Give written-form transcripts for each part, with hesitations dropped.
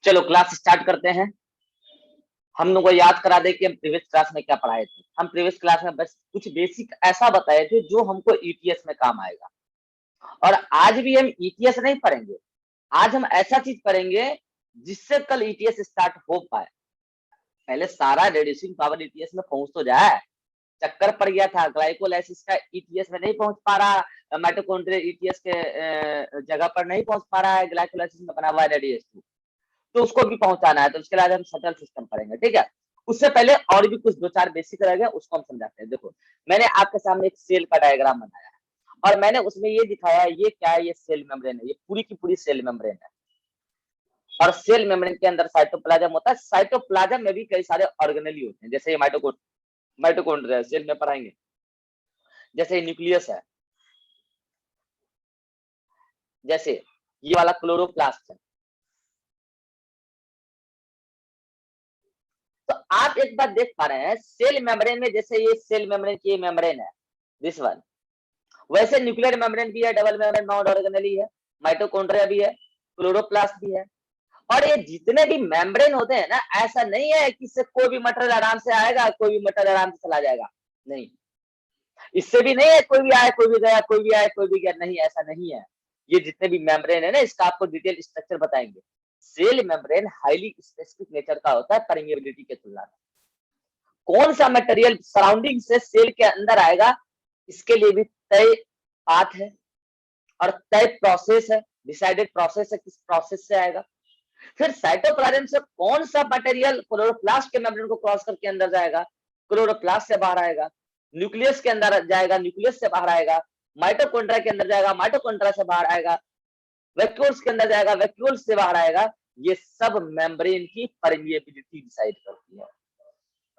चलो class start करते हैं। हम लोग को याद करा दे कि हम प्रीवियस क्लास में क्या पढ़ाए थे। हम प्रीवियस क्लास में बस कुछ बेसिक ऐसा बताए थे जो हमको ईटीएस में काम आएगा। और आज भी हम ईटीएस नहीं पढ़ेंगे, आज हम ऐसा चीज पढ़ेंगे जिससे कल ईटीएस स्टार्ट हो पाए। पहले सारा रेड्यूसिंग पावर ईटीएस में पहुंच तो जाए। चक्कर पड़ गया था, ग्लाइकोलाइसिस का ईटीएस में नहीं पहुंच पा रहा, माइटोकॉन्ड्रिया ईटीएस के जगह पर नहीं पहुंच पा रहा है, ग्लाइकोलाइसिस में बना हुआ है रेडिएस, तो उसको भी पहुंचाना है। तो उसके बाद हम शटल सिस्टम पढ़ेंगे, ठीक है। उससे पहले और भी कुछ दो चार बेसिक रह गए, उसको हम समझाते हैं। देखो मैंने आपके सामने एक सेल का डायग्राम बनाया है और मैंने उसमें ये दिखाया है, ये क्या है, ये सेल मेम्ब्रेन है, ये पूरी की पूरी सेल मेम्ब्रेन है। और सेल मेम्ब्रेन के अंदर साइटोप्लाज्म होता है। साइटोप्लाज्म में भी कई सारे ऑर्गेनेली होते हैं, जैसे ये माइटोकॉन्ड्रिया सेल में पढ़ाएंगे, जैसे न्यूक्लियस है, जैसे ये वाला क्लोरोप्लास्ट है। तो आप एक बात देख पा रहे हैं सेल मेम्ब्रेन में, जैसे ये सेल मेम्ब्रेन की मेम्ब्रेन है दिस वन, वैसे न्यूक्लियर मेम्ब्रेन भी है, डबल मेम्ब्रेन बाउंड ऑर्गेनेली है, माइटोकॉन्ड्रिया भी है, क्लोरोप्लास्ट भी है। और ये जितने भी मेम्ब्रेन होते हैं ना, ऐसा नहीं है कि इससे कोई भी मटेरियल आराम से आएगा, कोई भी मटेरियल आराम से चला जाएगा, नहीं। इससे भी नहीं है कोई भी आए कोई भी गया, कोई भी आए कोई भी गया, नहीं, ऐसा नहीं है। ये जितने भी मेम्ब्रेन है ना, इसका आपको डिटेल स्ट्रक्चर बताएंगे। Cell membrane highly specific nature का होता है परमिएबिलिटी के तुलना में। कौन सा मटेरियल सराउंडिंग से सेल के अंदर आएगा, इसके लिए भी तय पाथ है और तय प्रोसेस है, डिसाइडेड प्रोसेस है, किस प्रोसेस से आएगा। फिर साइटोप्लाज्म से कौन सा मटेरियल क्लोरोप्लास्ट के मेम्ब्रेन को क्रॉस करके अंदर जाएगा, क्लोरोप्लास्ट से बाहर आएगा, न्यूक्लियस के अंदर जाएगा, न्यूक्लियस से बाहर आएगा, माइटोकॉन्ड्रिया के अंदर जाएगा, माइटोकॉन्ड्रिया से बाहर आएगा, वैक्यूल्स के अंदर जाएगा, वैक्यूल्स से बाहर आएगा। ये सब मेम्ब्रेन की परमिएबिलिटी डिसाइड करती है।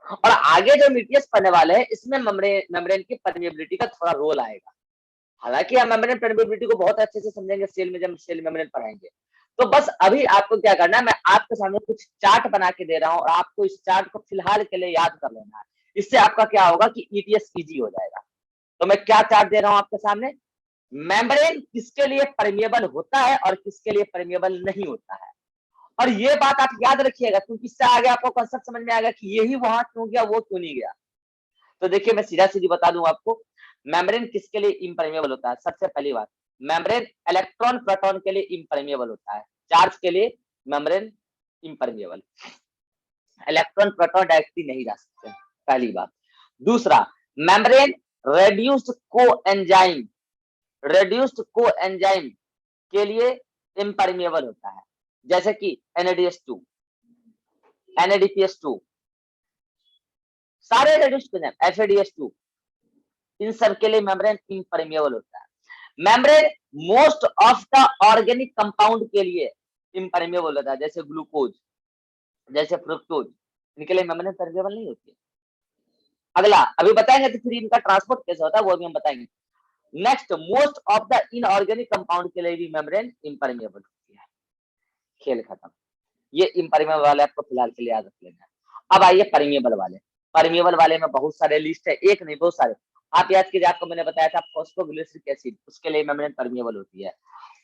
और आगे जो न्यूक्लियस पढ़ने वाले हैं, इसमें मेम्ब्रेन की परमिएबिलिटी का थोड़ा रोल आएगा। हालांकि हम मेम्ब्रेन परमिएबिलिटी को बहुत अच्छे से समझेंगे सेल में, जब सेल मेम्ब्रेन पढ़ाएंगे। तो बस अभी आपको क्या करना है, मैं आपके सामने कुछ चार्ट बना के दे रहा हूं और आपको इस चार्ट को फिलहाल के लिए याद कर लेना है। इससे आपका क्या होगा कि ईटीएस इजी हो जाएगा। तो मैं क्या चार्ट दे रहा हूं आपके सामने, मेम्ब्रेन किसके लिए परमिएबल होता है और किसके लिए परमिएबल नहीं होता है। और ये बात आप याद रखिएगा, क्योंकि इससे आगे आपको कॉन्सेप्ट समझ में आएगा कि यही वहां क्यों गया, वो क्यों नहीं गया। तो देखिए मैं सीधा सीधी बता दूं आपको, मेम्ब्रेन किसके लिए इम्परमेबल होता है। सबसे पहली बात, मेम्ब्रेन इलेक्ट्रॉन प्रोटॉन के लिए इम्परमेबल होता है, चार्ज के लिए membrane impermeable, electron proton directly नहीं जा सकते, पहली बात। दूसरा, मेम्ब्रेन रेड्यूस्ड कोएंजाइम के लिए इम्परमेबल होता है, जैसे कि NADH2, NADPH2, सारे रेड्यूस्ड कोएंजाइम, FADH2, इन सब के लिए मेम्ब्रेन इम्परमेबल होता है। Membrane most of the organic compound के लिए इम्परमेबल होता है, जैसे ग्लूकोज, जैसे फ्रुक्टोज, इनके लिए मेम्ब्रेन परमेबल नहीं होती है। अगला अभी बताएंगे तो फिर इनका ट्रांसपोर्ट कैसे होता है वो भी हम बताएंगे। Next, most of the inorganic compound के लिए भी मेम्ब्रेन इम्परमेबल होती है। खेल खत्म। ये इम्परमेबल वाले आपको फिलहाल के लिए याद रख लेना है। अब आइए परमेबल वाले। परमेबल वाले में बहुत सारे लिस्ट है, एक नहीं बहुत सारे। आप याद कीजिए, आपको मैंने बताया था फॉस्फोग्लिसरिक एसिड, उसके लिए मेम्ब्रेन परमेबल होती है।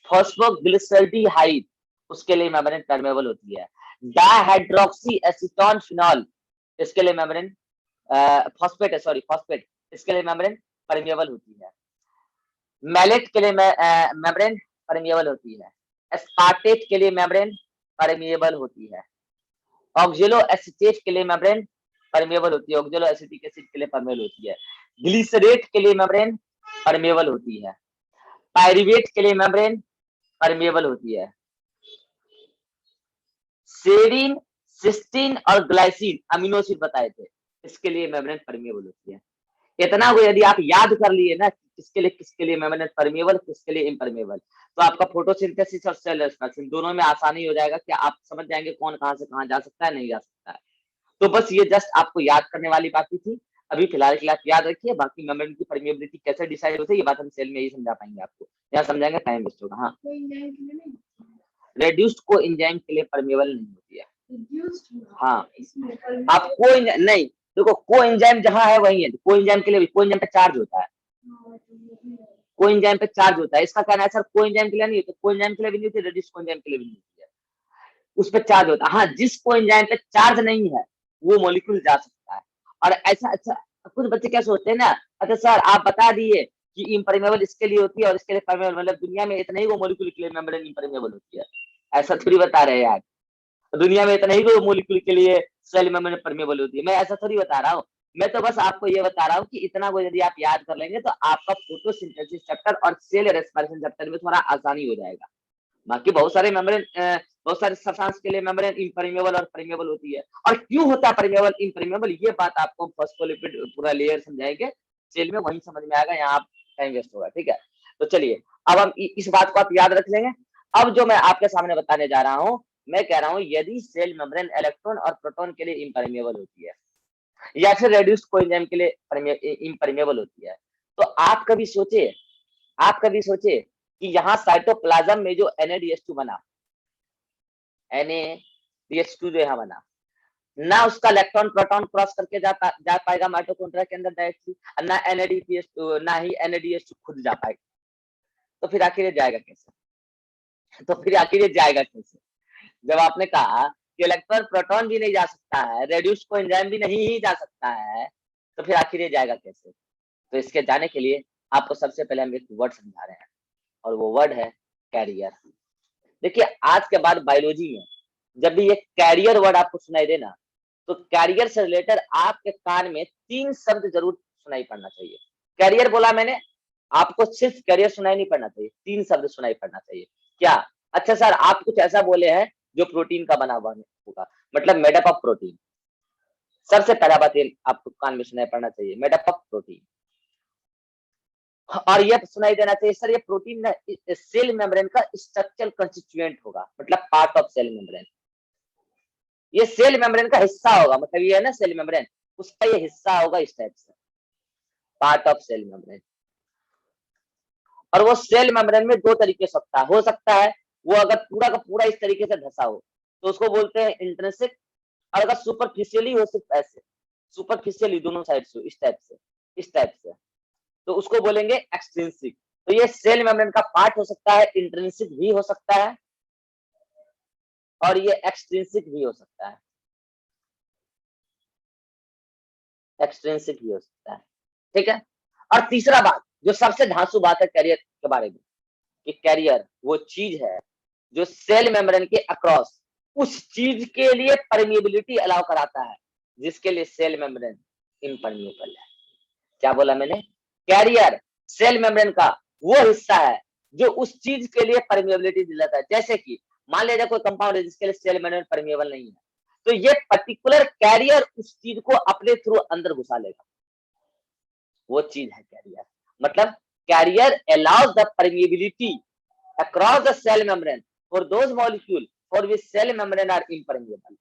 फॉस्फोग्लिसल्डिहाइड, उसके लिए मेम्ब्रेन परमेबल होती है। डाइहाइड्रोक्सी एसीटोन फिनॉल, इसके लिए मेम्ब्रेन फॉस्फेट, इसके लिए मेम्ब्रेन परमेबल होती है। मैलेट के लिए मेम्ब्रेन परमेबल होती है। एस्पार्टेट के लिए मेम्ब्रेन परमेबल होती है। ऑक्जेलो एसिटेट के लिए मेम्ब्रेन परमेबल होती है, ऑक्जेलो एसिटिक एसिड के लिए परमेबल होती है। ग्लिसरेट के लिए मेम्ब्रेन परमेबल होती है। पायरिवेट के लिए मेम्ब्रेन परमेबल होती है। सेरीन, सिस्टीन और ग्लाइसिन अमीनो एसिड बताए थे, इसके लिए मेम्ब्रेन परमेबल होती है। इतना को यदि आप याद कर लिए ना, किसके लिए मेम्ब्रेन परमेबल, किसके लिए इम्परमेबल, तो आपका फोटोसिंथेसिस और सेल रेस्पिरेशन दोनों में आसानी हो जाएगा कि आप समझ जाएंगे कौन कहां से कहां जा सकता है, नहीं जा सकता है। तो बस ये जस्ट आपको याद करने वाली बातें थी। अभी फिलहाल के लिए आप याद रखिए, बाकी मेम्ब्रेन की परमेबिलिटी कैसे डिसाइड होती है ये बात हम सेल में ही समझा पाएंगे आपको, यहाँ समझाएंगे टाइम वेस्ट होगा। हाँ, रेड्यूस्ड को एंजाइम के लिए परमेबल नहीं होती है। हाँ, आप को नहीं, देखो को एंजाइम जहां है वही है, को एंजाइम के लिए को एंजाइम पे चार्ज होता है, को एंजाइम पे चार्ज होता है। इसका कहना है सर को एंजाइम के लिए नहीं होता, को एंजाइम के लिए भी नहीं होती, रेड्यूस्ड को एंजाइम के लिए भी नहीं होती है। उस पे चार्ज होता है। हाँ, जिस कोएंजाइम पे चार्ज नहीं है वो मॉलिक्यूल जा सकता है। और ऐसा अच्छा कुछ बच्चे क्या सोचते हैं ना, अच्छा सर आप बता दिए कि इम्परमेबल इसके लिए होती है और इसके लिए परमेबल, मतलब दुनिया में इतना ही वो मॉलिक्यूल के लिए मेम्ब्रेन इम्परमेबल होती है, ऐसा थोड़ी बता रहे हैं यार। दुनिया में इतना ही वो मॉलिक्यूल के लिए सेल मेम्ब्रेन परमेबल होती है, मैं ऐसा थोड़ी बता रहा हूँ। मैं तो बस आपको ये बता रहा हूँ कि इतना को यदि आप याद कर लेंगे तो आपका फोटोसिंथेसिस चैप्टर और सेल रेस्पिरेशन चैप्टर में थोड़ा आसानी हो जाएगा। बाकी बहुत सारे मेम्ब्रेन बहुत सारे सब्सटेंस के लिए मेम्ब्रेन इम्परमेबल और परमेबल होती है। और क्यों होता है परमेबल इम्परमेबल, ये बात आपको फॉस्फोलिपिड पूरा लेयर समझाएंगे सेल में, वहीं समझ में आएगा, यहाँ आप टाइम वेस्ट होगा। ठीक है, तो चलिए अब हम इस बात को आप याद रख लेंगे। अब जो मैं आपके सामने बताने जा रहा हूँ, मैं कह रहा हूँ यदि सेल मेम्ब्रेन इलेक्ट्रॉन और प्रोटॉन के लिए इम्परमेबल होती है या फिर रेड्यूस्ड कोएंजाइम के लिए इम्परमेबल होती है, तो आप कभी सोचे कि यहाँ साइटोप्लाज्म में जो NADH2 बना, NADH2 जो यहाँ बना, ना उसका इलेक्ट्रॉन प्रोटॉन क्रॉस करके जा पाएगा माइटोकॉन्ड्रिया के अंदर डायरेक्टली, ना NADH2 ना ही NADH2 खुद जा पाएगा। तो फिर आखिर ये जाएगा कैसे? जब आपने कहा कि इलेक्ट्रॉन प्रोटॉन भी नहीं जा सकता है, रेड्यूस्ड कोएंजाइम भी नहीं ही जा सकता है, तो फिर आखिर ये जाएगा कैसे? तो इसके जाने के लिए आपको सबसे पहले हम एक वर्ड समझा रहे हैं और वो वर्ड है कैरियर। देखिए आज के बाद बायोलॉजी में जब भी ये कैरियर वर्ड आपको सुनाई देना, तो कैरियर से रिलेटेड आपके कान में 3 शब्द जरूर सुनाई पड़ना चाहिए। कैरियर बोला मैंने, आपको सिर्फ कैरियर सुनाई नहीं पड़ना चाहिए, 3 शब्द सुनाई पड़ना चाहिए। क्या? अच्छा सर आप कुछ ऐसा बोले हैं जो प्रोटीन का बना हुआ होगा, मतलब मेड अप ऑफ प्रोटीन। सबसे पहला बात ये आपको कान में सुनाई पड़ना चाहिए, मेड अप ऑफ प्रोटीन। और ये सुनाई देना चाहिए सर ये प्रोटीन सेल मेम्ब्रेन का स्ट्रक्चरल कंस्टिट्यूएंट होगा, मतलब पार्ट ऑफ सेल मेम्ब्रेन। ये सेल मेम्ब्रेन का हिस्सा होगा, मतलब ये है ना सेल मेम्ब्रेन, उसका ये हिस्सा होगा इस टाइप से, पार्ट ऑफ सेल मेम्ब्रेन। और वो सेल मेम्ब्रेन में 2 तरीके से हो सकता है वो अगर पूरा का पूरा इस तरीके से धसा हो तो उसको बोलते हैं इंट्रिंसिक, और अगर सुपरफिशियली हो सिर्फ ऐसे, सुपरफिशियली दोनों साइड से इस टाइप से, तो उसको बोलेंगे एक्सट्रिंसिक। तो ये सेल मेम्ब्रेन का पार्ट हो सकता है, इंट्रिंसिक भी हो सकता है और ये एक्सट्रिंसिक भी हो सकता है, एक्सट्रिंसिक भी हो सकता है। ठीक है, और तीसरा बात जो सबसे धांसू बात है कैरियर के बारे में, कि कैरियर वो चीज है जो सेल मेम्ब्रेन के अक्रॉस उस चीज के लिए परमिएबिलिटी अलाउ कराता है जिसके लिए सेल मेम्ब्रेन इम्परमिएबल है। क्या बोला मैंने? कैरियर सेल मेम्ब्रेन का वो हिस्सा है जो उस चीज के लिए परमिएबिलिटी दिलाता है। जैसे कि मान लीजिए कोई कंपाउंड है जिसके लिए सेल मेम्ब्रेन परमिएबल नहीं है, तो ये पर्टिकुलर कैरियर उस चीज को अपने थ्रू अंदर घुसा लेगा, वो चीज है कैरियर। मतलब carrier allows the permeability across the cell membrane for those molecule for which cell membrane are impermeable।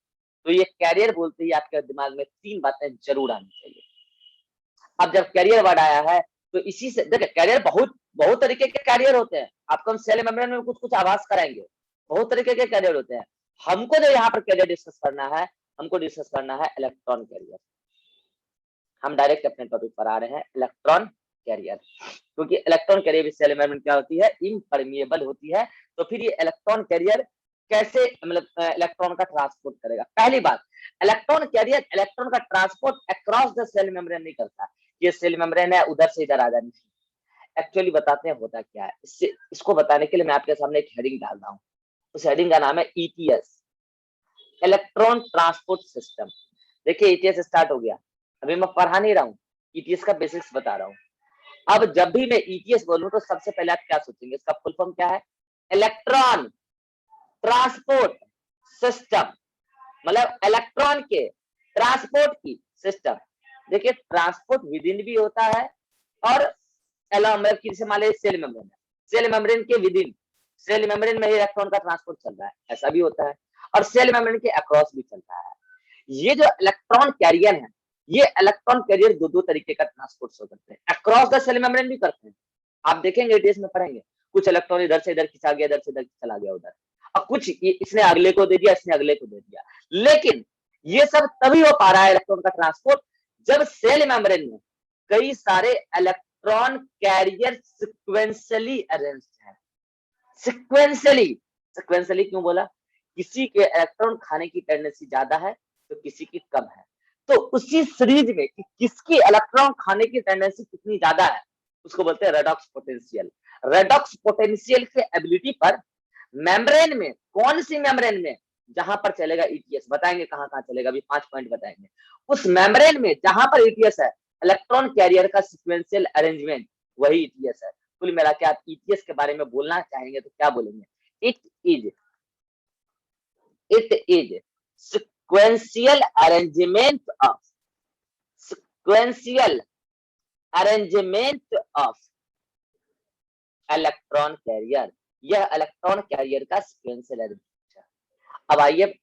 तो ये कैरियर बोलते ही आपके दिमाग में 3 बातें जरूर आनी चाहिए। अब जब कैरियर वर्ड आया है तो इसी से देखिए कैरियर बहुत तरीके के कैरियर होते हैं, आपको हम सेल मेम्ब्रेन में कुछ आभास कराएंगे, बहुत तरीके के कैरियर होते हैं। हमको जो यहाँ पर कैरियर डिस्कस करना है, हमको डिस्कस करना है इलेक्ट्रॉन कैरियर। हम डायरेक्ट अपने टॉपिक पर आ रहे हैं, इलेक्ट्रॉन कैरियर। क्योंकि इलेक्ट्रॉन कैरियर सेल मेम्ब्रेन क्या होती है, इम्परमिएबल होती है। तो फिर ये इलेक्ट्रॉन कैरियर कैसे मतलब इलेक्ट्रॉन का ट्रांसपोर्ट करेगा? पहली बात, इलेक्ट्रॉन कैरियर इलेक्ट्रॉन का transport across the cell membrane नहीं करता। ये सेल मेम्ब्रेन है उधर से इधर आ जानी चाहिए। एक्चुअली बताते हैं होता क्या है, इसको बताने के लिए मैं आपके सामने एक हेडिंग डाल रहा हूँ। उस हेडिंग का नाम है ETS, इलेक्ट्रॉन ट्रांसपोर्ट सिस्टम। देखिए ETS स्टार्ट हो गया, अभी मैं पढ़ा नहीं रहा हूँ, ETS का बेसिक्स बता रहा हूँ। अब जब भी मैं ETS बोलूं तो सबसे पहले आप क्या सोचेंगे, इसका फुल फॉर्म क्या है? इलेक्ट्रॉन ट्रांसपोर्ट सिस्टम, मतलब इलेक्ट्रॉन के ट्रांसपोर्ट की सिस्टम। देखिए ट्रांसपोर्ट विद इन भी होता है और जैसे मान लीजिए सेल मेम्ब्रेन है, सेल मेम्ब्रेन के विद इन, सेल मेम्ब्रेन में इलेक्ट्रॉन का ट्रांसपोर्ट चल रहा है, ऐसा भी होता है, और सेल मेम्ब्रेन के अक्रॉस भी चलता है। ये जो इलेक्ट्रॉन कैरियर है, ये इलेक्ट्रॉन कैरियर दो तरीके का ट्रांसपोर्ट करते हैं, अक्रॉस द सेल मेम्ब्रेन भी करते हैं। आप देखेंगे ETS में पढ़ेंगे, कुछ इलेक्ट्रॉन इधर से इधर खिंचा गया, इधर से इधर चला गया उधर, और कुछ इसने अगले को दे दिया, इसने अगले को दे दिया। लेकिन ये सब तभी हो पा रहा है इलेक्ट्रॉन का ट्रांसपोर्ट जब सेल मेम्ब्रेन में कई सारे इलेक्ट्रॉन कैरियर सिक्वेंशियली अरेंज्ड है। सिक्वेंशियली क्यों बोला? किसी के इलेक्ट्रॉन खाने की टेंडेंसी ज्यादा है तो किसी की कम है। तो उसी सीरीज में कि किसकी इलेक्ट्रॉन खाने की टेंडेंसी कितनी ज्यादा है उसको बोलते हैं रेडॉक्स पोटेंशियल। रेडॉक्स पोटेंशियल के एबिलिटी पर मेम्ब्रेन में, कौन सी मेम्ब्रेन में, जहां पर चलेगा ईटीएस, बताएंगे कहां कहां चलेगा, अभी 5 पॉइंट बताएंगे। उस मेम्ब्रेन में जहां पर ईटीएस है, इलेक्ट्रॉन कैरियर का सीक्वेंशियल अरेंजमेंट, वही ईटीएस है। कुल मिला के आप ईटीएस के बारे में बोलना चाहेंगे तो क्या बोलेंगे? It is sequential arrangement of sequential arrangement of electron carrier. यह इलेक्ट्रॉन कैरियर का सीक्वेंशियल अरेंजमेंट है। अब आइए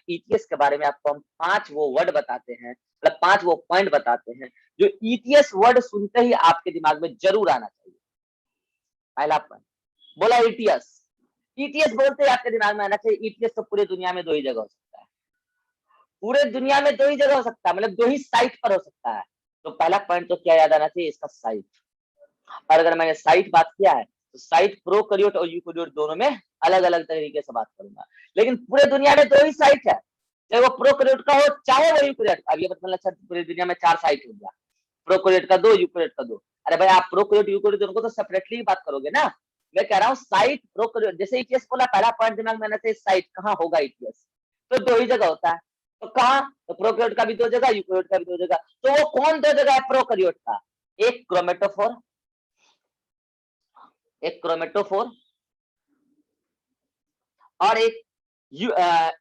ईटीएस के बारे में आपको हम 5 वो वर्ड बताते हैं, मतलब 5 वो पॉइंट बताते हैं जो ईटीएस वर्ड सुनते ही आपके दिमाग में जरूर आना चाहिए। पहला पॉइंट बोला ईटीएस, ईटीएस बोलते ही आपके दिमाग में आना चाहिए। ईटीएस तो पूरे दुनिया में 2 ही जगह हो सकता है, पूरे दुनिया में 2 ही जगह हो सकता है, मतलब 2 ही साइट पर हो सकता है। तो पहला पॉइंट तो क्या याद आना चाहिए? इसका साइट। और अगर मैंने साइट बात किया है तो साइट प्रोकैरियोट और यूकैरियोट दोनों में अलग अलग तरीके से बात करूंगा, लेकिन पूरे दुनिया में 2 ही साइट है, चाहे वो प्रोकैरियोट का हो चाहे वो यूकैरियोट। अब ये मतलब अच्छा पूरी दुनिया में 4 साइट हो गया, प्रोकैरियोट का 2, यूकैरियोट का 2। अरे भाई आप प्रोकैरियोट यूकैरियोट दोनों को तो सेपरेटली बात करोगे ना। मैं कह रहा हूँ साइट प्रोकैरियोट, जैसे ईटीएस बोला पहला पॉइंट दिमाग में आना चाहिए साइट कहाँ होगा ईटीएस, तो 2 ही जगह होता है। तो कहाँ? तो प्रोकैरियोट का भी 2 जगह, यूकैरियोट का भी 2 जगह। तो वो कौन 2 जगह है प्रोकैरियोट का? एक क्रोमेटोफोर, एक क्रोमेटोफोर और एक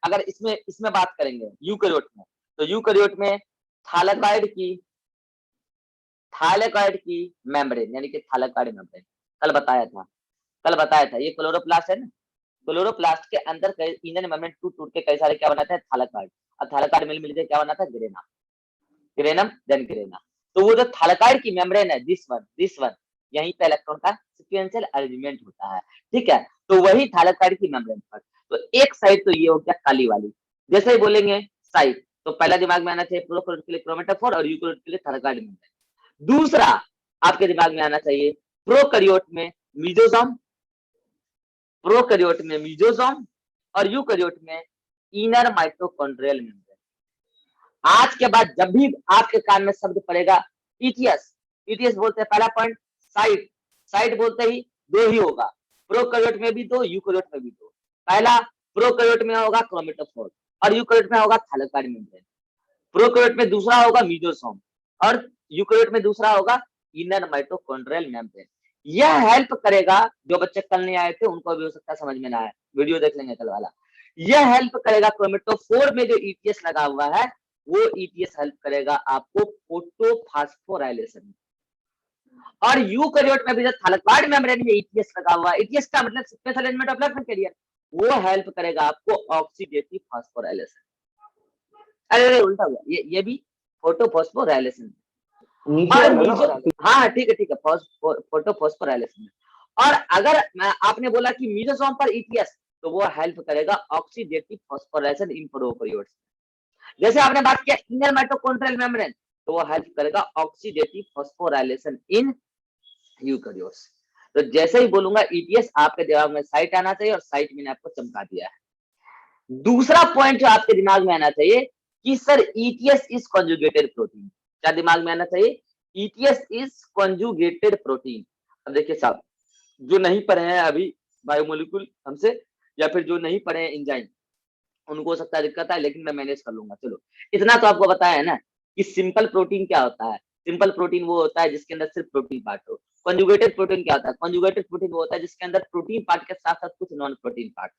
अगर इसमें बात करेंगे यूकैरियोट में, तो यूकैरियोट में थाइलेकॉइड की मेम्ब्रेन, यानी कि थाइलेकॉइड मेम्ब्रेन कल बताया था ये क्लोरोप्लास्ट है ना। क्लोरोप्लास्ट के अंदर इनर मेम्ब्रेन टूट टूट के कई सारे क्या बनाते हैं? थाइलेकॉइड। और थाइलेकॉइड मिल के क्या बनाता है? Grana, granum then grana. तो वो जो थाइलेकॉइड की मेम्ब्रेन है, दिस वन, यहीं पे इलेक्ट्रॉन का सीक्वेंशियल अरेंजमेंट होता है। ठीक है, तो वही थाइलेकॉइड की मेम्ब्रेन पर। तो एक साइड तो ये हो गया काली वाली, जैसे ही बोलेंगे साइड तो पहला दिमाग में आना चाहिए प्रोकैरियोट के लिए क्रोमेटोफोर और यूकैरियोट के लिए थाइलेकॉइड मेम्ब्रेन। दूसरा आपके दिमाग में आना चाहिए प्रोकैरियोट में मीजोसोम, प्रोकैरियोट में मीजोसोम और यूकैरियोट में इनर माइटोकॉन्ड्रियल मेम्ब्रेन। आज के बाद जब भी आपके कान में शब्द पड़ेगा ईटीएस, ईटीएस बोलते हैं पहला पॉइंट साइट, साइट बोलते ही 2 ही होगा, प्रोकैरियोट में भी 2, यूकैरियोट में भी 2। पहला प्रोकैरियोट में होगा क्रोमेटोफोर और यूकैरियोट में होगा थाइलेकॉइड मेम्ब्रेन। प्रोकैरियोट में दूसरा होगा मीजोसोम और यूकैरियोट में दूसरा होगा इनर माइटोकॉन्ड्रियल मेम्ब्रेन। यह हेल्प करेगा, जो बच्चे कल नहीं आए थे उनको भी हो सकता है समझ में ना आए, वीडियो देख लेंगे कल वाला। यह हेल्प करेगा क्रोमेटोफोर में जो ईटीएस लगा हुआ है वो ईटीएस हेल्प करेगा आपको फोटोफॉस्फोराइलेशन में। और यूकैरियोट में भी जो थाइलेकॉइड मेम्ब्रेन में ईटीएस लगा हुआ है, ईटीएस का मतलब sequential arrangement of electron career, वो हेल्प करेगा आपको ऑक्सीडेटिव फास्फोराइलेशन। अरे उल्टा हुआ, ये भी फोटोफॉस्फोराइलेशन। हाँ ठीक है फोटोफॉस्फोराइलेशन। और अगर आपने बोला कि मीजोसोम पर ईटीएस, तो वो हेल्प करेगा ऑक्सीडेटिव फास्फोराइलेशन इन प्रोकैरियोट्स। जैसे आपने बात किया इनर माइटोकॉन्ड्रियल मेम्ब्रेन, तो वो हेल्प करेगा ऑक्सीडेटिव फास्फोराइलेशन इन यूकैरियोट्स। तो जैसे ही बोलूंगा ईटीएस आपके दिमाग में साइट आना चाहिए और साइट मैंने आपको चमका दिया है। दूसरा पॉइंट जो आपके दिमाग में आना चाहिए कि sir ETS is conjugated protein. क्या दिमाग में आना चाहिए? ETS is conjugated protein. अब देखिए साहब, जो नहीं पढ़े हैं अभी बायोमोलिक्यूल हमसे, या फिर जो नहीं पढ़े हैं एंजाइम, उनको हो सकता है दिक्कत है, लेकिन मैं मैनेज कर लूंगा। चलो इतना तो आपको बताया है ना कि सिंपल प्रोटीन क्या होता है। सिंपल प्रोटीन वो होता है जिसके अंदर सिर्फ प्रोटीन पार्ट हो। कॉन्जुगेटेड प्रोटीन क्या होता है? कॉन्जुगेटेड प्रोटीन वो होता है जिसके अंदर प्रोटीन पार्ट के साथ साथ कुछ नॉन प्रोटीन पार्ट।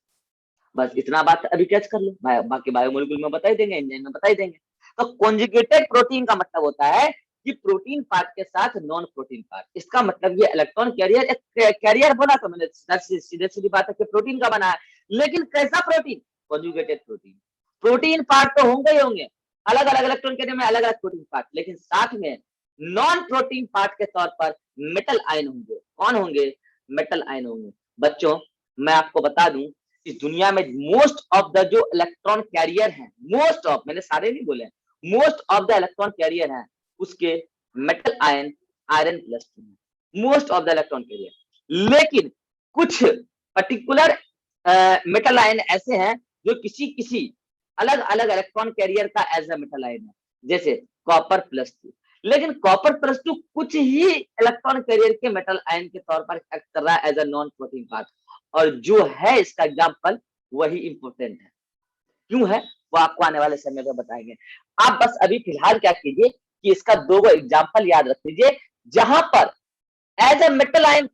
बस इतना बात अभी कैच कर लो, बाकी बायोमोलिक्यूल में बता ही देंगे, एंजाइम में बता ही देंगे। तो कॉन्जुगेटेड प्रोटीन का मतलब होता है कि प्रोटीन पार्ट के साथ नॉन प्रोटीन पार्ट। इसका मतलब ये इलेक्ट्रॉन कैरियर, एक कैरियर बना, तो मैंने सीधे सीधी बात है कि प्रोटीन का बना है, लेकिन कैसा protein? Conjugated protein. Protein part तो होंगे ही होंगे, अलग अलग इलेक्ट्रॉन कैरियर में अलग अलग प्रोटीन पार्ट, लेकिन साथ में नॉन प्रोटीन पार्ट के तौर पर मेटल आयन होंगे। कौन होंगे? मेटल आयन होंगे। बच्चों मैं आपको बता दूं, इस दुनिया में मोस्ट ऑफ द जो इलेक्ट्रॉन कैरियर हैं, मोस्ट ऑफ, मैंने सारे नहीं बोले, most of the electron carrier हैं उसके मेटल आयन आयरन प्लस 2 है, most of the electron career. लेकिन कुछ पर्टिकुलर मेटल आयन ऐसे हैं जो किसी किसी अलग अलग इलेक्ट्रॉन कैरियर का एज अ मेटल आयन है, जैसे कॉपर +2। लेकिन कॉपर +2 कुछ ही इलेक्ट्रॉन कैरियर के मेटल आयन के तौर पर एक्ट कर रहा है as a non protein part, और जो है इसका एग्जाम्पल वही इंपोर्टेंट है। क्यों है वो आपको आने वाले समय में बताएंगे। आप बस अभी फिलहाल क्या कीजिए कि इसका 2 एग्जाम्पल याद रख लीजिए, जहां पर एज अ मेटल आयन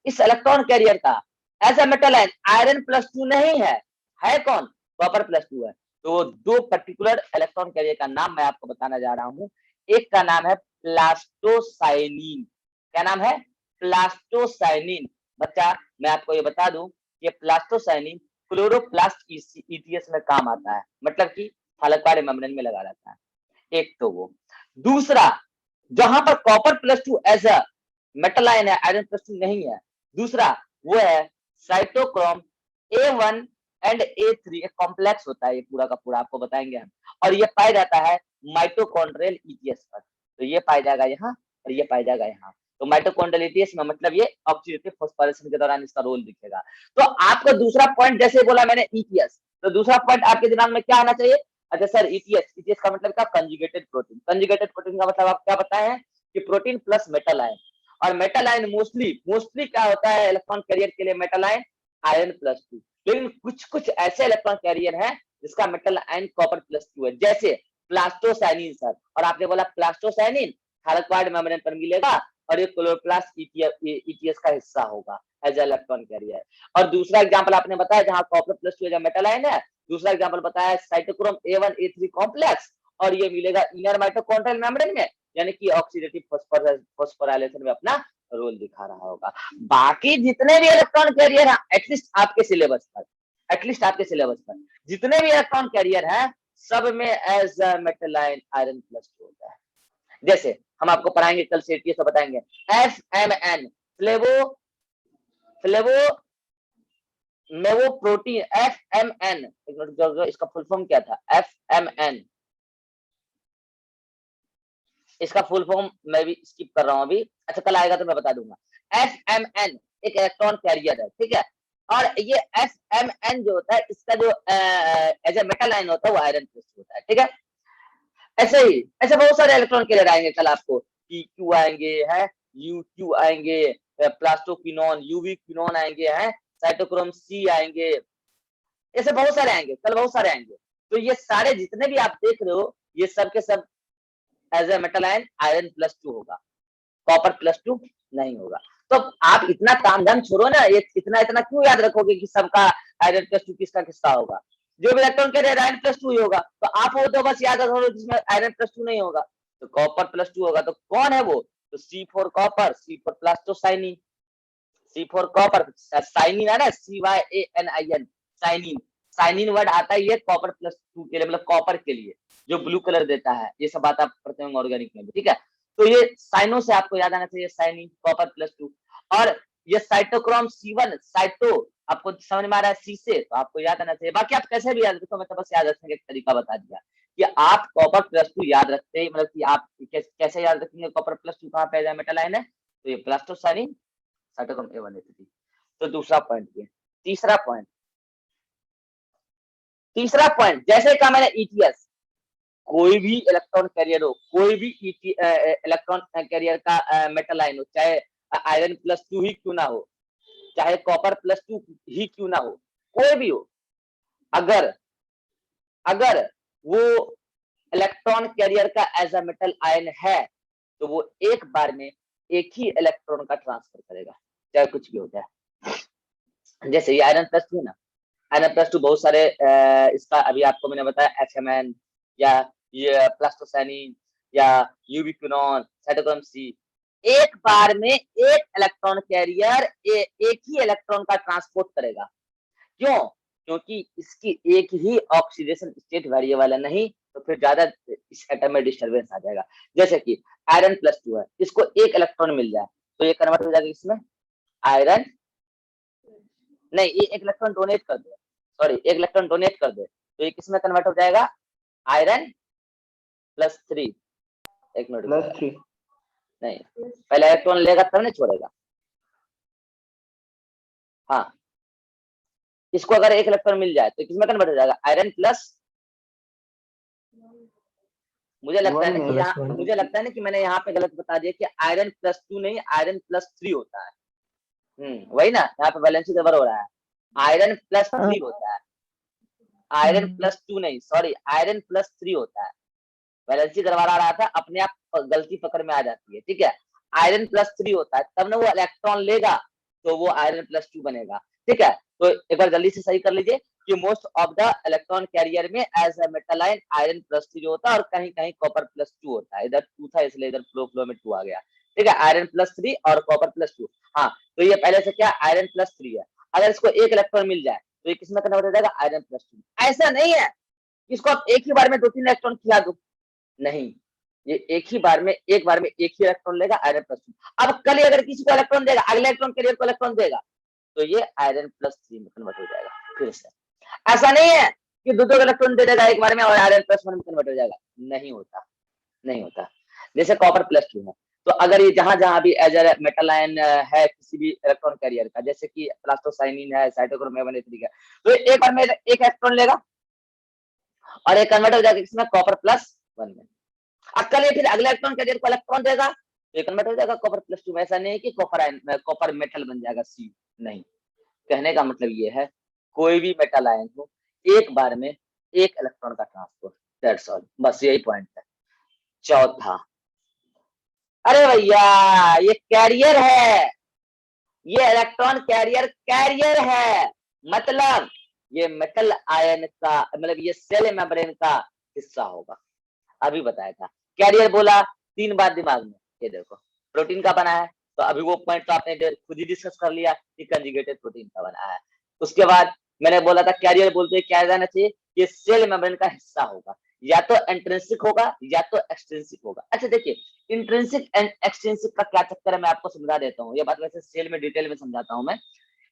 इस इलेक्ट्रॉन कैरियर का as a metal ion iron +2 नहीं है कौन? कॉपर +2 है। तो 2 पर्टिकुलर इलेक्ट्रॉन कैरियर का नाम मैं आपको बताने जा रहा हूं। एक का नाम है प्लास्टोसाइनिन। क्या नाम है? प्लास्टोसाइनिन। बच्चा मैं आपको ये बता दूं कि प्लास्टोसाइनिन क्लोरोप्लास्ट ईटीएस में काम आता है, मतलब कि थैलेक्वाइड मेम्ब्रेन में लगा रहता है। एक तो वो, दूसरा जहां पर copper +2 as a metal ion है, आयरन +2 नहीं है, दूसरा वो है साइटोक्रोम A1 एंड A3। एक कॉम्प्लेक्स होता है ये पूरा का पूरा, आपको बताएंगे हम, और ये पाया जाता है माइटोकॉन्ड्रियल ईटीएस पर। तो ये पाया जाएगा यहाँ और ये पाया जाएगा यहाँ। तो माइटोकॉन्ड्रियल ईटीएस में मतलब ये ऑक्सीडेटिव फॉस्फोरेशन के दौरान इसका रोल दिखेगा। तो आपको दूसरा पॉइंट जैसे बोला मैंने ईटीएस, तो दूसरा पॉइंट आपके दिमाग में क्या आना चाहिए? अच्छा सर, ईटीएस का मतलब क्या? Conjugated protein. कंजुगेटेड प्रोटीन का मतलब आप क्या बताए हैं कि प्रोटीन प्लस मेटल आयन, और मेटल आयन मोस्टली क्या होता है इलेक्ट्रॉन कैरियर के लिए? Metal ion iron +2। लेकिन कुछ कुछ ऐसे इलेक्ट्रॉन कैरियर है जिसका मेटल आयन कॉपर +2 है, जैसे प्लास्टोसाइनिन सर। और आपने बोला प्लास्टोसाइनिन थैलेक्वाइड मेम्ब्रेन पर मिलेगा और ये क्लोरोप्लास्ट ईटीएस का हिस्सा होगा एज इलेक्ट्रॉन कैरियर। और दूसरा एग्जांपल आपने बताया जहां कॉपर +2 एज मेटल आयन है, दूसरा एग्जांपल बताया साइटोक्रोम A1 A3 कॉम्प्लेक्स, और ये मिलेगा इनर माइटोकॉन्ड्रियल मेम्ब्रेन में, यानी कि ऑक्सीडेटिव फॉस्फोराइलेशन में अपना रोल दिखा रहा होगा। बाकी जितने भी इलेक्ट्रॉन कैरियर हैं, एटलीस्ट आपके सिलेबस पर जितने भी इलेक्ट्रॉन कैरियर हैं, सब में as a metal ion iron +2 होता है। जैसे हम आपको पढ़ाएंगे कल से तो बताएंगे FMN फ्लेवो मेवो प्रोटीन FMN, इसका फुल फॉर्म क्या था? FMN, इसका फुल फॉर्म मैं भी स्किप कर रहा हूं अभी। अच्छा कल आएगा तो मैं बता दूंगा। FMN एक इलेक्ट्रॉन कैरियर है, ठीक है, और ये FMN जो होता है इसका जो एज ए मेटल आयन होता है वो आयरन +2 होता है, ठीक है। ऐसे बहुत सारे इलेक्ट्रॉन कैरियर आएंगे कल आपको, PQ आएंगे है, UQ आएंगे, प्लास्टोक्विनोन UV क्विनोन आएंगे हैं, साइटोक्रोम C आएंगे, ऐसे बहुत सारे आएंगे कल, बहुत सारे आएंगे। तो ये सारे जितने भी आप देख रहे हो ये सब के सब as a metal ion iron +2 होगा, कॉपर +2 नहीं होगा। तो आप इतना ताम झाम छोड़ो ना, ये इतना इतना क्यों याद रखोगे कि सबका आयरन +2 किसका किसका होगा? जो भी इलेक्ट्रॉन कैरियर आयरन +2 ही होगा, तो आप वो तो बस याद रखो जिसमें आयरन +2 नहीं होगा, तो कॉपर +2 होगा। तो कौन है वो? तो C4 copper, C4 plastocyanin, C4 copper, cyanin है ना, CYANIN, साइनिन। साइनिन वर्ड आता है ये कॉपर +2 के लिए, मतलब कॉपर के लिए जो ब्लू कलर देता है। ये सब बात आप पढ़ते होंगे ऑर्गेनिक में भी, ठीक है। तो ये साइनो से आपको याद आना चाहिए, साइनिन कॉपर +2। और ये साइटोक्रोम C1, साइटो आपको समझ में आ रहा है C से, तो आपको याद आना चाहिए। बाकी आप कैसे भी याद रखो, मैं तो बस याद रखने का एक तरीका बता दिया कि आप कॉपर +2 याद रखते हैं, मतलब कि आप कैसे याद रखेंगे कॉपर +2 कहाँ पे मेटल आयन है? तो ये प्लास्टोसाइनिन साइटोक्रोम A1 A3। तो दूसरा पॉइंट ये। तीसरा पॉइंट जैसे कहा मैंने ईटीएस, कोई भी इलेक्ट्रॉन कैरियर हो, कोई भी इलेक्ट्रॉन कैरियर का मेटल आयन हो, चाहे आयरन +2 ही क्यों ना हो, चाहे कॉपर +2 ही क्यों ना हो, कोई भी हो, अगर अगर वो इलेक्ट्रॉन कैरियर का एज अ मेटल आयन है, तो वो एक बार में एक ही इलेक्ट्रॉन का ट्रांसफर करेगा, चाहे कुछ भी हो जाए। जैसे ये आयरन +2 ना, आयरन +2 बहुत सारे इसका अभी आपको मैंने बताया FMN या ये प्लास्टोसाइनिन या यूवी क्विनोन, साइटोक्रोम C, एक बार में एक इलेक्ट्रॉन कैरियर एक ही इलेक्ट्रॉन का ट्रांसपोर्ट करेगा। क्यों? क्योंकि इसकी एक ही ऑक्सीडेशन स्टेट वेरिएबल है, नहीं तो फिर ज्यादा इस एटम में डिस्टर्बेंस आ जाएगा। जैसे कि आयरन +2 है, इसको एक इलेक्ट्रॉन मिल जाए तो ये कन्वर्ट हो जाएगा इसमें आयरन, नहीं ये एक इलेक्ट्रॉन डोनेट कर दे, सॉरी एक इलेक्ट्रॉन डोनेट कर दे तो ये किसमें कन्वर्ट हो जाएगा? आयरन +3। एक मिनट +3 नहीं, पहले इलेक्ट्रॉन लेगा तब नहीं छोड़ेगा। हाँ, इसको अगर एक इलेक्ट्रॉन मिल जाए तो किसमें कन्वर्ट हो जाएगा, आयरन प्लस, मुझे लगता है ना कि यहाँ, मुझे लगता है ना कि मैंने यहाँ पे गलत बता दिया कि आयरन प्लस 2 नहीं, आयरन प्लस 3 होता है। वही ना, यहाँ पे वैलेंसी गड़बड़ हो रहा है, आयरन प्लस 3 होता है, आयरन प्लस 2 नहीं, सॉरी, आयरन प्लस 3 होता है। वैलेंसी गड़बड़ा रहा था, अपने आप गलती पकड़ में आ जाती है, ठीक है। आयरन प्लस 3 होता है, तब ना वो इलेक्ट्रॉन लेगा तो वो आयरन प्लस 2 बनेगा, ठीक है। तो एक बार जल्दी से सही कर लीजिए कि most of the electron carrier में as a metal ion iron plus 3 होता है और कहीं कहीं कॉपर प्लस 2 होता है। इधर 2 था इसलिए इधर फ्लो में 2 आ गया, ठीक है। आयरन प्लस 3 और कॉपर प्लस 2। हाँ, तो ये पहले से क्या आयरन प्लस 3 है। अगर इसको एक इलेक्ट्रॉन मिल जाए तो ये किसमें कन्वर्ट हो जाएगा, आयरन प्लस 2। ऐसा नहीं है इसको आप एक ही बार में 2-3 इलेक्ट्रॉन खिला दो, नहीं, ये एक बार में एक ही इलेक्ट्रॉन लेगा, आयरन प्लस 2। अब कल अगर किसी को इलेक्ट्रॉन देगा, अगले इलेक्ट्रॉन कैरियर को इलेक्ट्रॉन देगा तो ये आयरन प्लस 3 में कन्वर्ट हो जाएगा फिर से। ऐसा नहीं है कि दो इलेक्ट्रॉन दे देगा एक बार में और आयरन प्लस 1 में कन्वर्ट हो जाएगा, नहीं होता, नहीं होता। जैसे कॉपर प्लस 2 है, तो अगर ये जहां जहां भी एज ए मेटल आयन है किसी भी इलेक्ट्रॉन कैरियर का, जैसे कि प्लास्टोसाइनिन है, साइटोक्रोम 183 है, तो एक बार में एक इलेक्ट्रॉन लेगा और ये कन्वर्ट हो जाएगा किसमें, कॉपर प्लस 1 में। अक्कल ये फिर अगले इलेक्ट्रॉन कैरियर को इलेक्ट्रॉन देगा तो कन्वर्ट हो जाएगा कॉपर प्लस 2 में। ऐसा नहीं है कि कॉपर मेटल बन जाएगा सी, नहीं। कहने का मतलब ये है कोई भी मेटल आयन हो एक बार में एक इलेक्ट्रॉन का ट्रांसपोर्ट, दैट्स ऑल, बस यही पॉइंट है। चौथा, अरे भैया ये कैरियर है, ये इलेक्ट्रॉन कैरियर है, मतलब ये मेटल आयन का, मतलब ये सेल मेम्ब्रेन का हिस्सा होगा। अभी बताया था कैरियर बोला 3 बार दिमाग में, ये देखो प्रोटीन का बना है, तो अभी वो पॉइंट तो आपने खुद ही डिस्कस कर लिया कि कंजुगेटेड प्रोटीन का बना है। उसके बाद मैंने बोला था कैरियर बोलते क्या जाना चाहिए, ये सेल मेम्ब्रेन का हिस्सा होगा, या तो इंट्रिंसिक होगा या तो एक्सट्रिंसिक होगा। अच्छा देखिए, इंट्रिंसिक एंड एक्सट्रिंसिक का क्या चक्कर है मैं आपको समझा देता हूँ, ये बात वैसे सेल में डिटेल में समझाता हूँ मैं।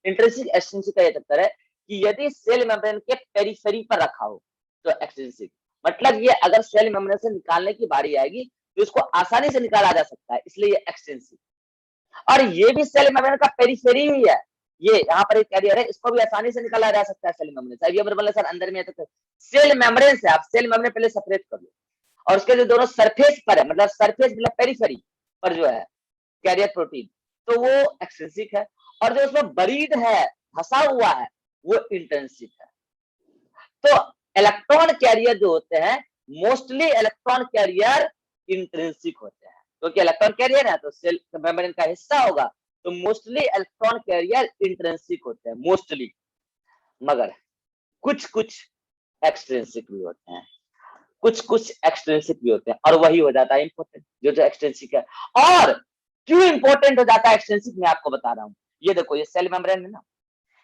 इंट्रिंसिक एक्सट्रिंसिक का ये चक्कर है कि यदि सेल मेम्ब्रेन के पेरिफेरी पर रखा हो तो एक्सट्रिंसिक, मतलब ये अगर सेल मेम्ब्रेन से निकालने की बारी आएगी तो इसको आसानी से निकाला जा सकता है, इसलिए ये एक्सटेंसिव। और ये भी सेल मेम्ब्रेन का पेरिफेरी ही है, ये यहाँ पर एक कैरियर है, इसको भी आसानी से निकाला जा सकता है सेल मेम्ब्रेन से। अब ये बोले सर अंदर में है तो सेल मेम्ब्रेन से आप सेल मेम्ब्रेन पहले सेपरेट कर लो, और उसके जो दोनों सरफेस पर है, मतलब सरफेस मतलब पेरिफेरी पर जो है कैरियर प्रोटीन, तो वो एक्सटेंसिक है, और जो उसमें बरीड है, फंसा हुआ है, वो इंटेंसिक है। तो इलेक्ट्रॉन कैरियर जो होते हैं मोस्टली इलेक्ट्रॉन कैरियर इंट्रिंसिक होते हैं, क्योंकि इलेक्ट्रॉन कैरियर है तो सेल मेम्ब्रेन का हिस्सा होगा, तो मोस्टली इलेक्ट्रॉन कैरियर इंट्रिंसिक होते हैं मोस्टली, मगर कुछ कुछ एक्सट्रिंसिक भी होते हैं, कुछ एक्सट्रिंसिक भी होते हैं, और वही हो जाता है इंपॉर्टेंट जो एक्सट्रिंसिक है। और क्यों इंपॉर्टेंट हो जाता है एक्सट्रिंसिक, मैं आपको बता रहा हूँ। ये देखो ये सेल मेम्ब्रेन है ना,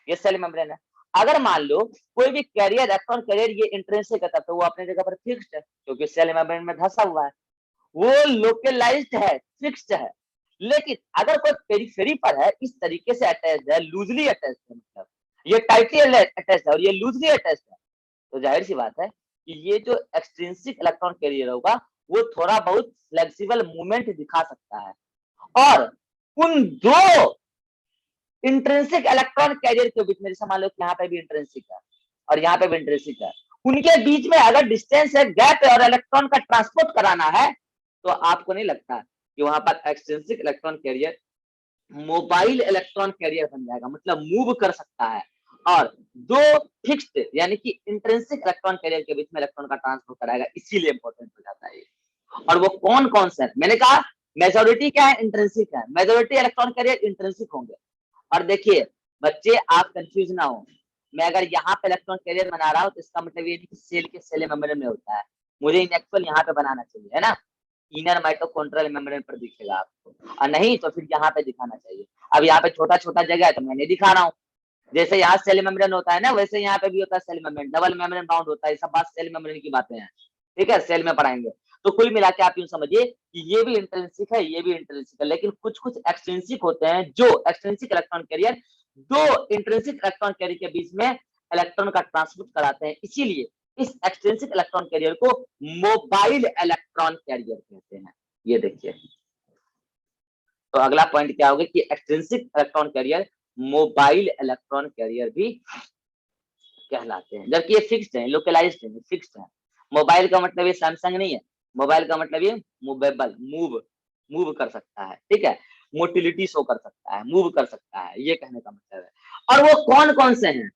ये सेल मेम्ब्रेन है, अगर मान लो कोई भी कैरियर इलेक्ट्रॉन कैरियर ये इंट्रिंसिक है तो वो अपने जगह पर फिक्स्ड है, क्योंकि सेल मेम्ब्रेन में धंसा हुआ है, वो लोकलाइज्ड है, फिक्स्ड है। लेकिन अगर कोई पेरिफेरी पर है, इस तरीके से अटैच्ड है, लूजली अटैच्ड है, मतलब ये टाइटली अटैच्ड है और ये लूजली अटैच्ड है, तो जाहिर सी बात है कि ये जो एक्सट्रिंसिक इलेक्ट्रॉन कैरियर होगा वो थोड़ा बहुत फ्लेक्सिबल मूवमेंट दिखा सकता है। और उन दो इंट्रिंसिक इलेक्ट्रॉन कैरियर के बीच में, जैसे मान लो यहाँ पे भी इंट्रिंसिक है और यहाँ पे भी इंट्रिंसिक है, उनके बीच में अगर डिस्टेंस है, गैप है, और इलेक्ट्रॉन का ट्रांसपोर्ट कराना है, तो आपको नहीं लगता कि वहां पर extrinsic electron carrier mobile electron career बन जाएगा, मतलब मूव कर सकता है, और दो फिक्स्ड यानी कि इंट्रिंसिक इलेक्ट्रॉन कैरियर के बीच में इलेक्ट्रॉन का ट्रांसपोर्ट कराएगा, इसीलिए इंपॉर्टेंट हो जाता है ये। और वो कौन कौन से, मैंने कहा मेजोरिटी क्या है, इंट्रिंसिक है, मेजोरिटी इलेक्ट्रॉन कैरियर इंट्रिंसिक होंगे। और देखिए बच्चे आप कंफ्यूज ना हो, मैं अगर यहाँ पे इलेक्ट्रॉन कैरियर बना रहा हूँ तो इसका मतलब ये नहीं कि सेल के सेल मेम्ब्रेन में होता है, मुझे इनएक्चुअल यहाँ पे बनाना चाहिए, है ना, इनर माइटोकॉन्ड्रियल मेम्ब्रेन पर दिखेगा आपको, और नहीं तो फिर यहाँ पे दिखाना चाहिए। अब यहाँ पे छोटा छोटा जगह है तो मैंने दिखा रहा हूँ, जैसे यहाँ सेल मेम्ब्रेन होता है ना, वैसे यहाँ पे भी होता है cell membrane, double membrane bound होता है, सब बात सेल मेम्ब्रेन की बातें हैं, ठीक है, सेल में पढ़ाएंगे। तो कुल मिला के आप यूं समझिए कि ये भी इंट्रिंसिक है, ये भी इंट्रिंसिक है, लेकिन कुछ कुछ एक्सट्रिंसिक होते हैं जो एक्सट्रिंसिक इलेक्ट्रॉन कैरियर दो इंट्रिंसिक इलेक्ट्रॉन कैरियर के बीच में इलेक्ट्रॉन का ट्रांसपोर्ट कराते हैं, इसीलिए इस एक्सट्रिंसिक इलेक्ट्रॉन कैरियर को मोबाइल इलेक्ट्रॉन कैरियर कहते हैं। ये देखिए, तो अगला पॉइंट क्या होगा कि extrinsic electron carrier mobile electron career भी कहलाते हैं, जबकि ये फिक्स्ड है, लोकलाइज्ड है, फिक्स्ड है। मोबाइल का मतलब ये सैमसंग नहीं है, मोबाइल का मतलब ये मूवेबल, मूव कर सकता है, ठीक है, मोटिलिटी शो कर सकता है, मूव कर सकता है, ये कहने का मतलब है। और वो कौन कौन से हैं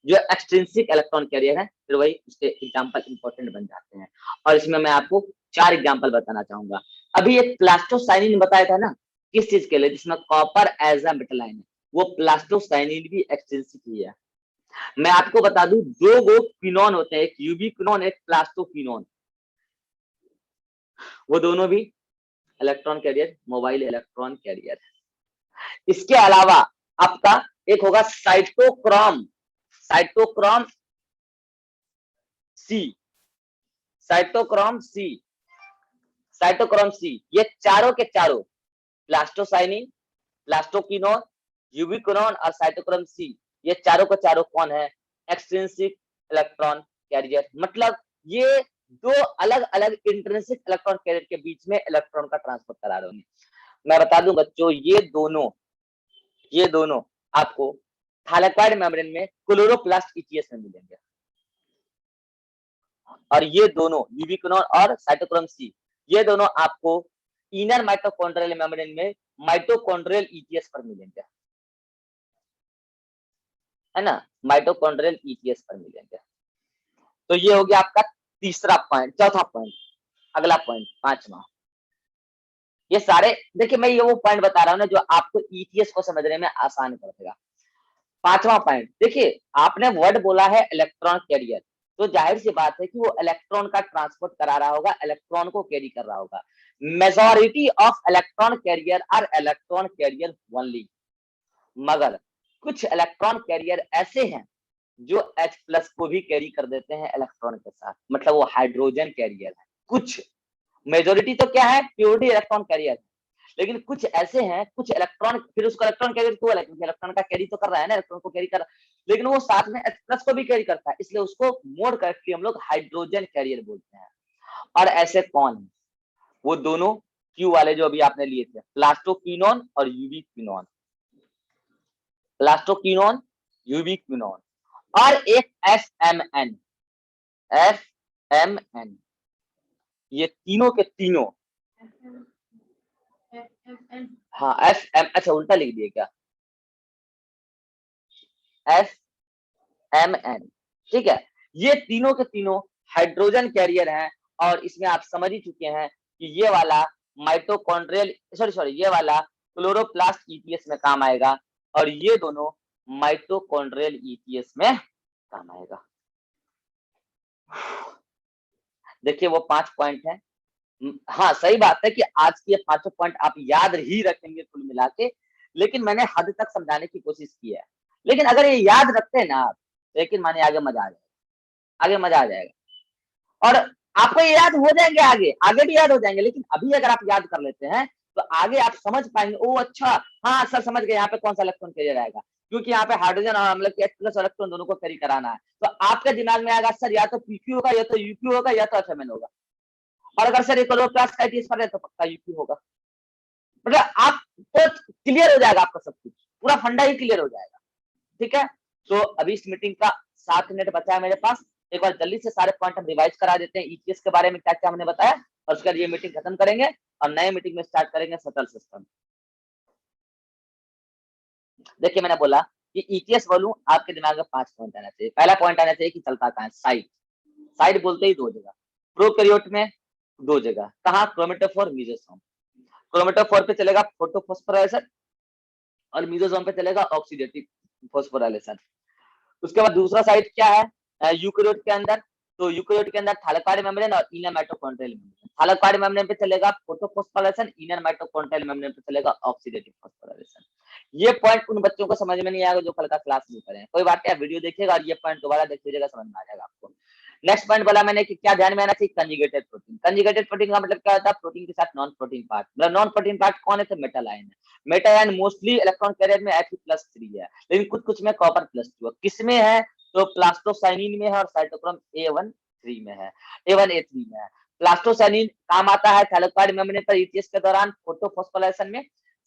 जो एक्सट्रिंसिक इलेक्ट्रॉन कैरियर है, फिर वही उसके एग्जांपल इंपॉर्टेंट बन जाते हैं। और इसमें मैं आपको 4 एग्जांपल बताना चाहूंगा। अभी एक प्लास्टोसाइनिन बताया था ना, किस चीज के लिए, जिसमें copper as a metal ion है, वो प्लास्टोसाइनिन भी एक्सट्रिंसिक ही है। मैं आपको बता दूं, 2 गो क्विनोन होते हैं, एक यूबीक्विनोन, एक प्लास्टोक्विनोन, वो दोनों भी electron carrier, mobile electron carrier है। इसके अलावा आपका एक होगा cytochrome, cytochrome C, cytochrome C, cytochrome C, ये चारों के चारों, प्लास्टोसाइनिन, प्लास्टोक्विनोन, यूबीक्विनोन और साइटोक्रोम सी, ये चारों के चारों कौन है, एक्सट्रिंसिक इलेक्ट्रॉन कैरियर। मतलब ये 2 अलग अलग इंट्रिंसिक इलेक्ट्रॉन कैरियर के बीच में इलेक्ट्रॉन का ट्रांसफर करा रहे हैं। मैं बता दूं बच्चों, ये दोनों आपको थाइलाकॉइड मेम्ब्रेन में क्लोरोप्लास्ट ईटीएस में मिलेंगे, और ये दोनों यूबीक्विनोन और साइटोक्रोम सी, ये दोनों आपको इनर माइटोकॉन्ड्रियल मेम्ब्रेन में माइटोकॉन्ड्रियल ईटीएस पर मिलेंगे, है ना, माइटोकॉन्ड्रियल ईटीएस पर मिलेंगे। तो ये हो गया आपका तीसरा पॉइंट। चौथा पॉइंट, अगला पॉइंट, पांचवा, ये सारे देखिए, मैं ये वो पॉइंट बता रहा हूं ना जो आपको ईटीएस को समझने में आसान कर देगा। पांचवा पॉइंट देखिए, आपने वर्ड बोला है इलेक्ट्रॉन कैरियर, तो जाहिर सी बात है कि वो इलेक्ट्रॉन का ट्रांसपोर्ट करा रहा होगा, इलेक्ट्रॉन को कैरी कर रहा होगा। Majority of electron carrier are electron carrier only, मगर कुछ इलेक्ट्रॉन कैरियर ऐसे हैं जो H+ को भी कैरी कर देते हैं इलेक्ट्रॉन के साथ, मतलब वो हाइड्रोजन कैरियर है। कुछ, मेजोरिटी तो क्या है, प्योरली इलेक्ट्रॉन कैरियर है, लेकिन कुछ ऐसे हैं, कुछ इलेक्ट्रॉन, फिर उसको इलेक्ट्रॉन कैरियर क्यों बोला, क्योंकि इलेक्ट्रॉन का कैरी तो कर रहा है ना, इलेक्ट्रॉन को कैरी कर रहा है, लेकिन वो साथ में H+ को भी कैरी करता है, इसलिए उसको मोर करेक्टली हम लोग हाइड्रोजन कैरियर बोलते हैं। और ऐसे कौन है, वो दोनों क्यू वाले जो अभी आपने लिए थे, प्लास्टोक्विनोन और यूबीक्विनोन, प्लास्टोक्विनोन, यूबीक्विनोन, और एक एफएमएन, एफएमएन, ये तीनों के तीनों, हाँ एफएम, अच्छा उल्टा लिख दिए क्या, एफएमएन, ठीक है, ये तीनों के तीनों हाइड्रोजन कैरियर हैं। और इसमें आप समझ ही चुके हैं कि ये वाला माइटोकॉन्ड्रियल, सॉरी ये वाला क्लोरोप्लास्ट ईटीएस में काम आएगा, और ये दोनों माइटोकॉन्ड्रियल ईटीएस में काम आएगा। देखिए वो 5 पॉइंट है। हाँ सही बात है कि आज के 5 पॉइंट आप याद ही रखेंगे कुल मिला के, लेकिन मैंने हद तक समझाने की कोशिश की है। लेकिन अगर ये याद रखते हैं ना आप, लेकिन माने आगे मजा आ जाएगा, आगे मजा आ जाएगा, और आपको ये याद हो जाएंगे, आगे आगे भी याद हो जाएंगे। लेकिन अभी अगर आप याद कर लेते हैं तो आगे आप समझ पाएंगे, ओ अच्छा, हाँ सर समझ गए यहाँ पे कौन सा इलेक्ट्रॉन कैरियर आएगा, क्योंकि यहाँ पे हाइड्रोजन और मतलब कि H+ इलेक्ट्रॉन दोनों को कैरी कराना है। तो आपके दिमाग में आएगा सर या तो पीक्यू होगा, या तो यूक्यू होगा, या तो एफएमएन होगा। और अगर सर क्लोरोप्लास्ट का ईटीएस पर है तो पक्का यूक्यू होगा। मतलब आपको क्लियर हो जाएगा, आपका सब कुछ पूरा फंडा ही क्लियर हो जाएगा, ठीक है। तो अभी इस मीटिंग का 7 मिनट बचा है मेरे पास, एक बार जल्दी से सारे पॉइंट हम रिवाइज करा देते हैं, ईटीएस के बारे में क्या क्या हमने बताया, और उसके बाद ये मीटिंग खत्म करेंगे और नए मीटिंग में स्टार्ट करेंगे सटल सिस्टम। देखिए मैंने बोला कि ईटीएस बोलूं, आपके दिमाग में 5 पॉइंट आना चाहिए। पहला पॉइंट आना चाहिए कि चलता कहां है, साइड, साइड बोलते ही 2 जगह, प्रोकैरियोट में 2 जगह, कहां, क्रोमेटोफोर, मेसोसोम। क्रोमेटोफोर पे चलेगा फोटोफॉस्फोराइलेशन, और मेसोसोम पे चलेगा ऑक्सीडेटिव फॉस्फोराइलेशन। उसके बाद दूसरा साइड क्या है यूकैरियोट के अंदर, तो यूकैरियोट के अंदर थाइलाकॉइड मेम्ब्रेन और inner mitochondrial membrane. Thylakoid membrane पे चलेगा फोटोफॉस्फोराइलेशन, इनर माइटोकॉन्ड्रियल मेम्ब्रेन पे चलेगा ऑक्सीडेटिव फॉस्फोराइलेशन। ये पॉइंट उन बच्चों को समझ में नहीं आएगा जो कल का क्लास नहीं करें, कोई बात नहीं, वीडियो देखिएगा और ये पॉइंट दोबारा देख लीजिएगा, समझ में आ जाएगा आपको। नेक्स्ट पॉइंट बोला मैंने कि क्या ध्यान में आना चाहिए, कंजुगेटेड प्रोटीन। कंजुगेटेड प्रोटीन का मतलब क्या होता है, प्रोटीन के साथ नॉन प्रोटीन पार्ट, मतलब नॉन प्रोटीन पार्ट कौन है, तो मेटल आयन है। Metal ion mostly electron carrier में Fe+3 है, लेकिन कुछ कुछ में कॉपर+2 है। किसमें है, तो प्लास्टोसाइनिन में है और साइटोक्रोम A13 में है, A1A3 में है। प्लास्टोसाइनिन काम आता है थाइलाकॉइड मेम्ब्रेन पर ईटीएस के दौरान फोटोफॉस्फोराइलेशन में,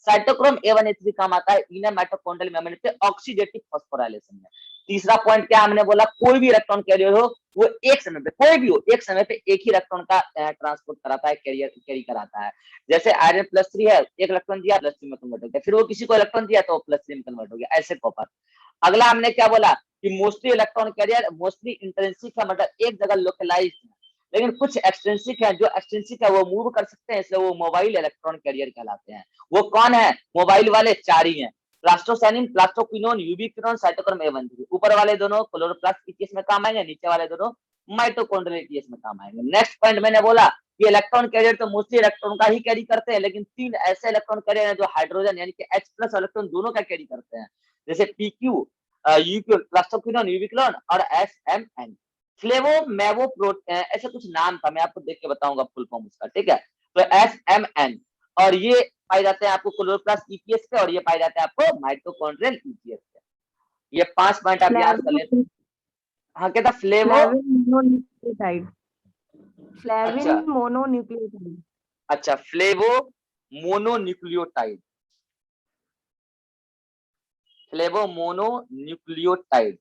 साइटोक्रोम A1A3 काम आता है इनर माइटोकॉन्ड्रियल मेम्ब्रेन पे ऑक्सीडेटिव फॉस्फोराइलेशन में। तीसरा पॉइंट क्या हमने बोला, कोई भी इलेक्ट्रॉन कैरियर हो वो एक समय पे, कोई भी हो, एक समय पे एक ही इलेक्ट्रॉन का ट्रांसपोर्ट कराता है, कैरी कराता है। जैसे आयरन +3 है, एक इलेक्ट्रॉन दिया +3 में कन्वर्ट हो गया, फिर वो किसी को इलेक्ट्रॉन दिया तो +3 में कन्वर्ट हो गया, ऐसे कॉपर। अगला हमने क्या बोला कि mostly electron carrier mostly intrinsic है, मतलब एक जगह लोकलाइज्ड है, लेकिन कुछ एक्सट्रिंसिक है, जो एक्सट्रिंसिक है वो मूव कर सकते हैं, इसलिए वो मोबाइल इलेक्ट्रॉन कैरियर कहलाते हैं। वो कौन है, मोबाइल वाले 4 ही हैं, प्लास्टोसाइनिन, प्लास्टोक्विनोन, यूबिक्विनोन, साइटोक्रोम A1 ऊपर वाले दोनों क्लोरोप्लास्ट ETS में काम आएंगे, नीचे वाले दोनों माइटोकॉन्ड्रियल ETS में काम आएंगे। नेक्स्ट पॉइंट मैंने बोला कि इलेक्ट्रॉन कैरियर तो मोस्टली इलेक्ट्रॉन का ही कैरी करते हैं, लेकिन 3 ऐसे इलेक्ट्रॉन कैरियर हैं जो हाइड्रोजन यानी कि H+ इलेक्ट्रॉन दोनों का कैरी करते हैं, जैसे PQ, यूक्विन, प्लास्टोक्विनोन, यूबिक्विनोन और SMN। फ्लेवो मैवो ऐसे कुछ नाम था, मैं आपको देख के बताऊंगा फुल फॉर्म उसका, ठीक है। तो SMN, और ये पाए जाते हैं आपको क्लोरोप्लास्ट ETS पे, और ये पाए जाते हैं आपको माइटोकॉन्ड्रियल ETS पे। ये 5 पॉइंट आप याद कर लेते। हाँ, क्या था, फ्लेवो, फ्लेविन मोनोन्यूक्लियोटाइड, फ्लेविन अच्छा मोनोन्यूक्लियोटाइड। अच्छा, flavo mononucleotide, flavo mononucleotide,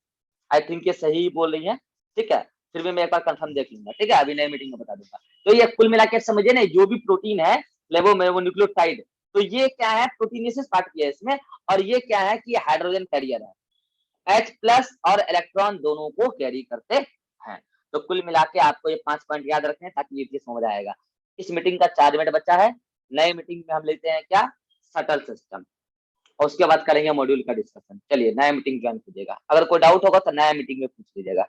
I think ये सही बोल रही है, ठीक है। फिर भी मैं एक बार कंफर्म देख लूंगा, ठीक है, अभी नई मीटिंग में बता दूंगा। तो ये कुल मिला के समझिए ना, जो भी प्रोटीन है फ्लेवो मोनोन्यूक्लियोटाइड, तो ये क्या है, प्रोटीनेसिस पार्ट किया है इसमें, और ये क्या है कि हाइड्रोजन कैरियर है, H+ और इलेक्ट्रॉन दोनों को कैरी करते हैं। तो कुल मिला के आपको ये 5 पॉइंट याद रखने हैं, ताकि ये चीज समझ आएगा। इस मीटिंग का 4 मिनट बचा है, नए मीटिंग में हम लेते हैं क्या, शटल सिस्टम, और उसके बाद करेंगे मॉड्यूल का डिस्कशन। चलिए नया मीटिंग ज्वाइन कीजिएगा, अगर कोई डाउट होगा तो नया मीटिंग में पूछ लीजिएगा।